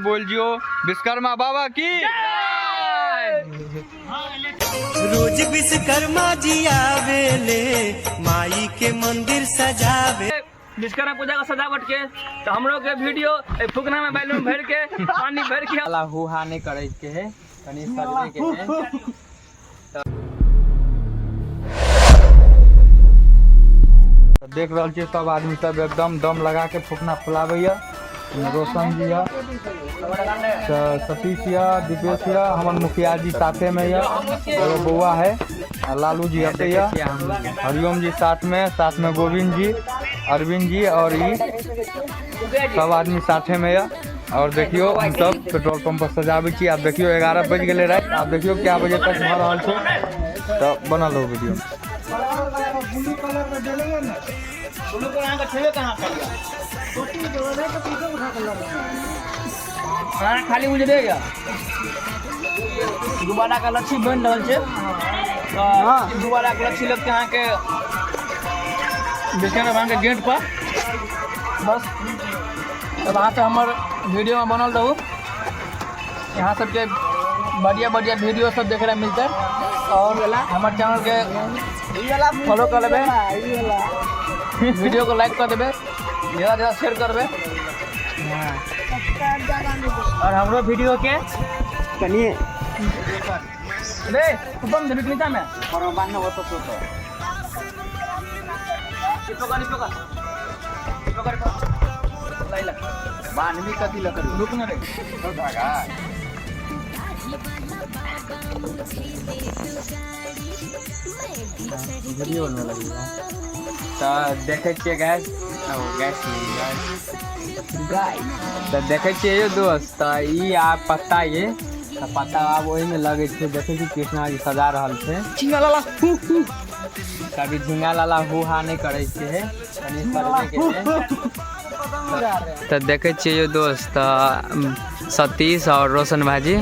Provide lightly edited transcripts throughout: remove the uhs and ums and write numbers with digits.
बोल जियो विश्वकर्मा बाबा की। रोज विश्वकर्मा जी आवेले माई के मंदिर सजावे। विश्वकर्मा पूजा का सजावट के तो हम लोग के वीडियो फुकना में बैलून भर के पानी भर के अल्लाह हुआ नहीं करे के है कनी सजवे के है। देख रहा छे सब आदमी सब एकदम दम लगा के फुकना फुलावे। रोशन जी है, सतीश है, दीपेश है, हमारे मुखिया जी साथे में है, एगो बउआ है, लालू जी हते है, हरिओम जी साथ में गोविंद जी, अरविंद जी और ये सब आदमी साथे में है। और देखियो हम सब पेट्रोल पंप पर सजावे छी। आप देखियो 11 बज गए रात। आप देखियो क्या बजे तक भर रहा है तो बना लो वीडियो। खाली मुझे दे गया दोबारा का लच्छी बन रहा है। दोबारा का लच्छी लगते यहाँ के विश्वकर्मा के गेट पर बस। तब वहाँ से हमारे वीडियो में बनल रहू। यहाँ सबके बढ़िया बढ़िया वीडियो सब देखे मिलते और हमारे चैनल के फॉलो कर लेबे, वीडियो को लाइक कर देवे, ज़्यादा ज़्यादा शेयर करबे और हमरो वीडियो के कनिए ले तुम जरूर नीचा में और बांधना वो तो बांध भी कथी लग रुक न रे तो धागा वीडियो बनने लगी तो देखे छिए गैस तो देखे छिए यो दोस्त तो ई आप पत्ता ये तो पत्ता आब ओहि में लगे छे। देखे छी कृष्णा जी सजा रहल छे। झिंगा लाला कभी झिंगा लाला हुहा नहीं करे छे कनी करबे के छे। तो देखे छिए यो दोस्त सतीश और रोशन भाजी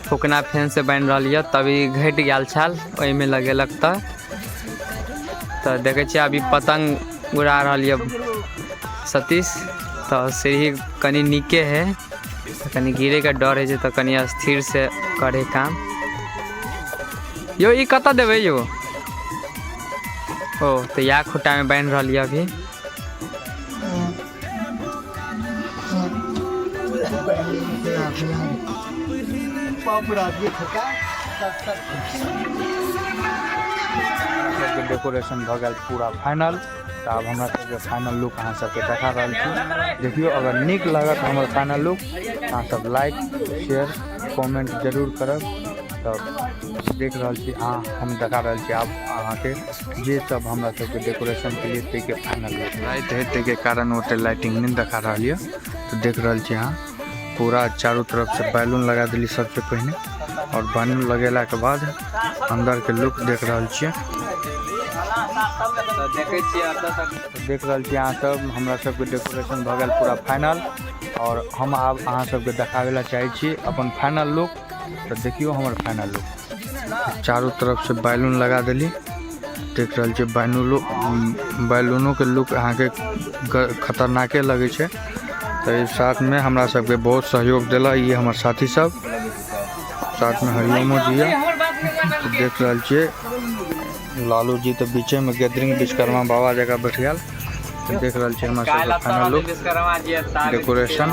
फुकना फैन से बन रही है तभी घट गया छाल वही में लगे लगता। तो देखे छिए अभी पतंग उड़ा रही है सतीश। तो सीढ़ी कनी नीके है तो कनी गिरे का डर है तो कनी स्थिर से करे काम। यो ई कत देवे यो ओ तो या खुटा में बन रही है अभी। डेकोरेशन भ गया पूरा फाइनल। तो अब हमरा सबके फाइनल लुक अहाँ सबके देखा रहल छी। देखियो अगर निक लागत हमर फाइनल लुक अहाँ सब लाइक शेयर कमेंट जरूर करब। तो देख रहल छी हम देखा रहल छी आप अहाँ के जे सब हमरा सबके डेकोरेशन के लिए ते के फाइनल लुक लाइट है ते के कारण ओते लाइटिंग नहीं देखा रहल है। तो देख रहल छी पूरा चारों तरफ से बैलून लगा दिली सबसे पहले और बैलून लगेला के बाद अंदर के लुक देख रहल छियै। तो देख रहल छी अहाँ सब हमरा सबके डेकोरेशन भ गेल पूरा फाइनल और हम आब अहाँ सबके देखावे ला चाहे छी अपन फाइनल लुक। तो देखियो हमर फाइनल लुक चारों तरफ से बैलून लगा दिली। देख रहल छी बैलूनों के लुक अहाँ के खतरनाके लगे छे। तो इस साथ में हमरा सबके बहुत सहयोग दिला ये हमारे साथी सब साथ में हरिओमो जी है। तो देख रहल छिए लालू जी तो बीचे में गैदरिंग विश्वकर्मा बाबा जगह बैठ गया। तो देख रहल छिए हमारे सब फाइनल लुक डेकोरेशन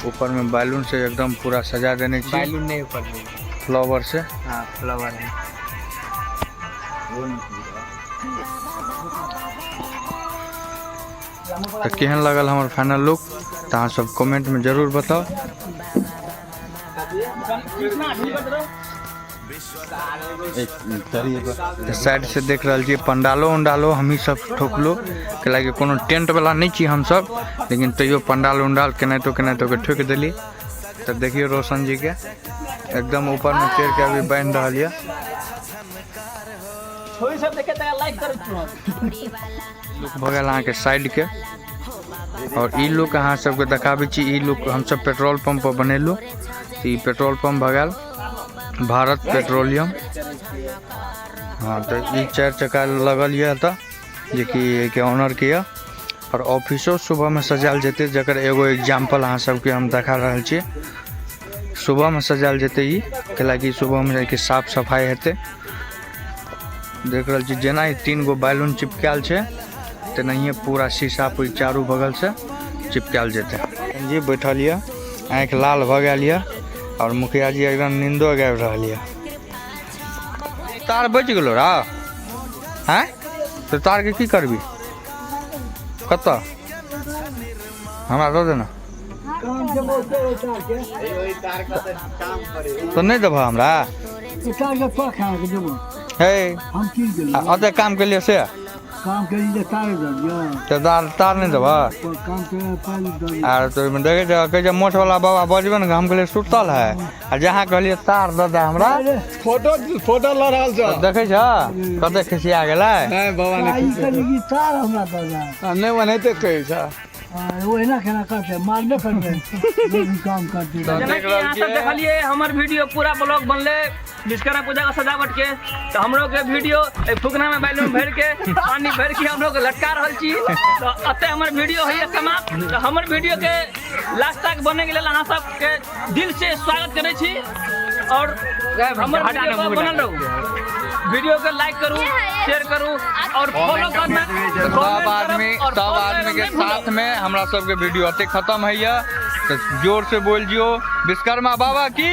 ऊपर में बैलून से एकदम पूरा सजा देने छी। बैलून नहीं ऊपर फ्लावर से हां फ्लावर है। तो केहन लगल हमार फाइनल लुक तो अहाँ सब कमेंट में जरूर बताओ। साइड से देख रहा छी पंडालो हमी सब ठोकलो के कोनो टेंट वाला नहीं छी हम सब, लेकिन तैयो पंडाल उंडाल केनाहितो के ठोक दिली। तो देखिए रोशन जी के एकदम ऊपर में चढ़ के अभी बन रहा है। हो गया अहाँ के साइड के और ई लुक अहाँ सबके देखाबे छी। ई लुक हम सब पेट्रोल पंप पर बनेलू। तो ई पेट्रोल पंप भ गेल भारत पेट्रोलियम। हाँ तो ई 4 चक्का लगल है तो जे कि ऑनर के और ऑफिसो सुबह में सजायल जेते, जकर एगो एग्जाम्पल अहाँ सबके हम देखा रहल छी। सुबह में सजायल जेते ई, कैलाकि सुबह में जाके साफ सफाई हेते। देख रहल छी जेना ही 3 गो बैलून चिपकायल छै, तेनाहिए पूरा शीशा पूरी चारू बगल से चिपकायल जेते। जी बैठल यऽ, आँखि लाल भऽ गेल यऽ, और मुखिया जी एकदम नींदो गाबि रहल यऽ। तार बचि गेलो रा हैं, तो तार के की करबी, कतऽ हमरा दऽ देना, तो नहीं देबह हमरा हे अते काम के लिए से काम के लिए तो तार नहीं देबह। आर तो देखे कहे मोछ वाला बाबा बजबे ने हम कहलिए सुतल है, आ जहाँ कहलिए तार दऽ दे हमरा, फोटो ल रहल छ देखे छ कते खिसिया गेलै। नहीं बाबा नहीं तार हमरा दऽ नहीं ओनाहिते कहै छ, ओहिना केना करते मारबे करबे जो भी काम करते। जेना कि यहाँ सब देखलिए हमर वीडियो पूरा ब्लॉग बनले विश्वकर्मा पूजा का सजावट के, तो हम लोग के वीडियो फुकना में बैलून भर के पानी भर के हम लोग लटका रहल छी। तो अते हमर वीडियो है समाप्त। तो हमर वीडियो के लास्ट तक बने के लेल अहाँ सबके दिल से स्वागत करे छी, और हमर वीडियो को बनल रहू, वीडियो को लाइक करू, शेयर करू और फॉलो करना। सब आदमी के साथ में हमरा सबके वीडियो अते खत्म है, तो जोर से बोल जियो विश्वकर्मा बाबा की।